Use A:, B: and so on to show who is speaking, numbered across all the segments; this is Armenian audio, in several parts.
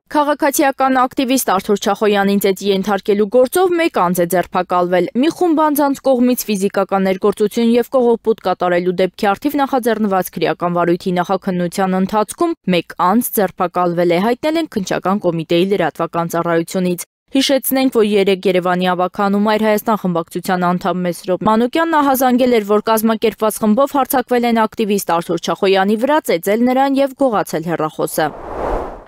A: Քաղաքացիական ակտիվիստ Արթուր Չախոյանին ծեծի ենթարկելու գործով մեկ անձ է ձերբակալվել։ Մի խումբ անձանց կողմից ֆիզիկական ներգործություն եւ կողոպուտ կատարելու դեպքի առթիվ նախաձեռնված քրեական վարույթի նախաքննության ընթացքում մեկ անձ ձերբակալվել է, հայտնել են քննչական կոմիտեի լրատվական ծառայությունից։ Հիշեցնենք, որ երեկ Երևանի ավագանում Այր Հայաստան խմբակցության անդամ Մեսրոպ Մանուկյանն ահազանգել էր, որ կազմակերպված խմբով հարձակվել են ակտիվիստ Արթուր Չախոյանի վրա, ծեծել նրան եւ գողացել հեռախոսը։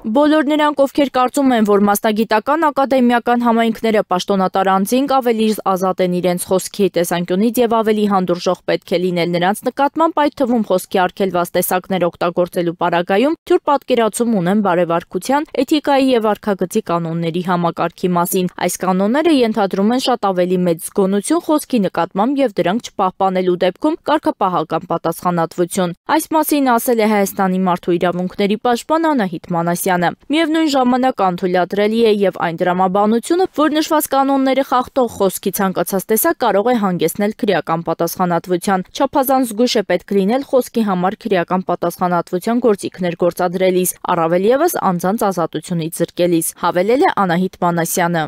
A: Բոլոր նրանք, ովքեր կարծում են, որ մասնագիտական ակադեմիական համայնքները պաշտոնատար անձինք ավելի ազատ են իրենց խոսքի տեսանկյունից եւ ավելի հանդուրժող պետք է լինել նրանց նկատմամբ, այդ թվում խոսքի արգելված տեսակներ օգտագործելու պարագայում թյուր պատկերացում ունեն բարեվարկության, էթիկայի եւ վարքագծի կանոնների համակարգի մասին։ Այս կանոնները ենթադրում են շատ ավելի մեծ զգոնություն խոսքի նկատմամբ եւ դրանք չպահպանելու դեպքում կարգապահական պատասխանատվություն։ Այս մասին ասել է Հայաստանի մարդու իրավունքների պաշտպան Անահիտ Մանասյանը։ Միևնույն ժամանակ անթույլատրելի է եւ այն դրամաբանությունը, որ նշված կանոնները խախտող խոսքի ցանկացած տեսակ կարող է հանգեցնել քրեական պատասխանատվության։ Չափազանց զգույշ է պետք լինել խոսքի համար քրեական պատասխանատվության գործիքներ գործադրելիս, առավել եւս անձանց ազատությունից զրկելիս, հավելել է Անահիտ Մանասյանը։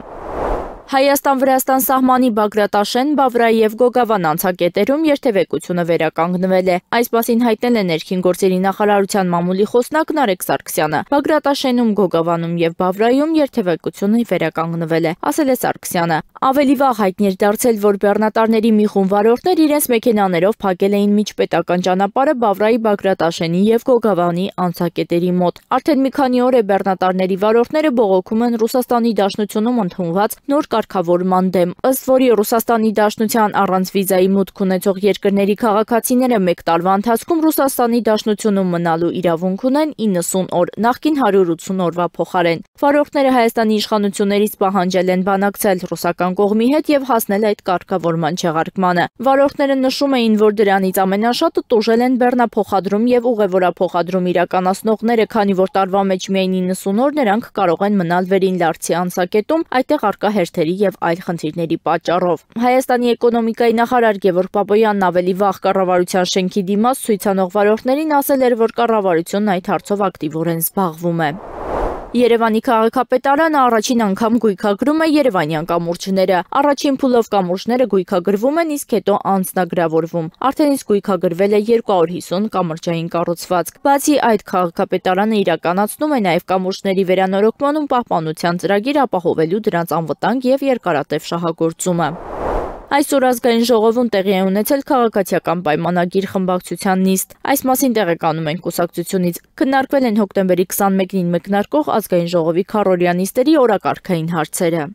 A: Հայաստան-Վրաստան սահմանի Բագրատաշեն, Բավրայի եւ Գոգավան անցակետերում երթևեկությունը վերականգնվել է։ Այս մասին հայտնել է ներքին գործերի նախարարության մամուլի խոսնակ Նարեկ Սարգսյանը։ Բագրատաշենում, Գոգավանում եւ Բավրայում երթևեկությունը վերականգնվել է, ասել է Սարգսյանը։ Ավելի վաղ հայտնի էր դարձել, որ բեռնատարների մի խումբ վարորդներ իրենց մեքենաներով փակել էին միջպետական ճանապարհը Բավրայի, Բագրատաշենի եւ Գոգավանի անցակետերի մոտ։ Արդեն մի քանի օր է բեռնատարների վարորդները բողոքում են Ռուսաստանի Դաշնությունում ընդունված նոր կարգավորման դեմ, ըստ որի Ռուսաստանի Դաշնության առանց վիզայի մուտք ունեցող երկրների քաղաքացիները մեկ տարվա ընթացքում Ռուսաստանի Դաշնությունում մնալու իրավունք ունեն 90 օր, նախկին 180 օրվա փոխարեն։ Վարորդները Հայաստանի իշխանություններից պահանջել են բանակցել ռուսական կողմի հետ եւ հասնել այդ կարգավորման չեղարկմանը։ Վարորդները նշում էին, որ դրանից ամենաշատը տուժել են բեռնափոխադրում եւ ուղևորափոխադրում իրականացնողները, քանի որ տարվա մեջ միայն 90 օր նրանք կարող են մնալ վերին լարձի անցակետում, այդտեղ առկա հերթերի եւ այլ խնդիրների պատճառով։ Հայաստանի էկոնոմիկայի նախարար Գևորգ Բաբոյանն ավելի վաղ կառավարության շենքի դիմաց ցույց անող վարորդներին ասել էր, որ կառավարությունն այդ հարցով ակտիվորեն զբաղվում է։ Երևանի քաղաքապետարանը առաջին անգամ գույքագրում է երևանյան կամուրջները։ Առաջին փուլով կամուրջները գույքագրվում են, իսկ հետո անձնագրավորվում։ Արդեն իսկ գույքագրվել է 250 կամրջային կառուցվածք։ Բացի այդ, քաղաքապետարանը իրականացնում է նաև կամուրջների վերանորոգման ու պահպանության ծրագիր, ապահովելու դրանց անվտանգ եւ երկարատև շահագործումը։ Այսօր ազգային ժողովում տեղի է ունեցել քաղաքացիական պայմանագիր խմբակցության նիստ։ Այս մասին տեղեկանում են կուսակցությունից։ Քննարկվել են հոկտեմբերի 21-ին մեկնարկող ազգային ժողովի քառօրյա նիստերի օրակարգային հարցերը։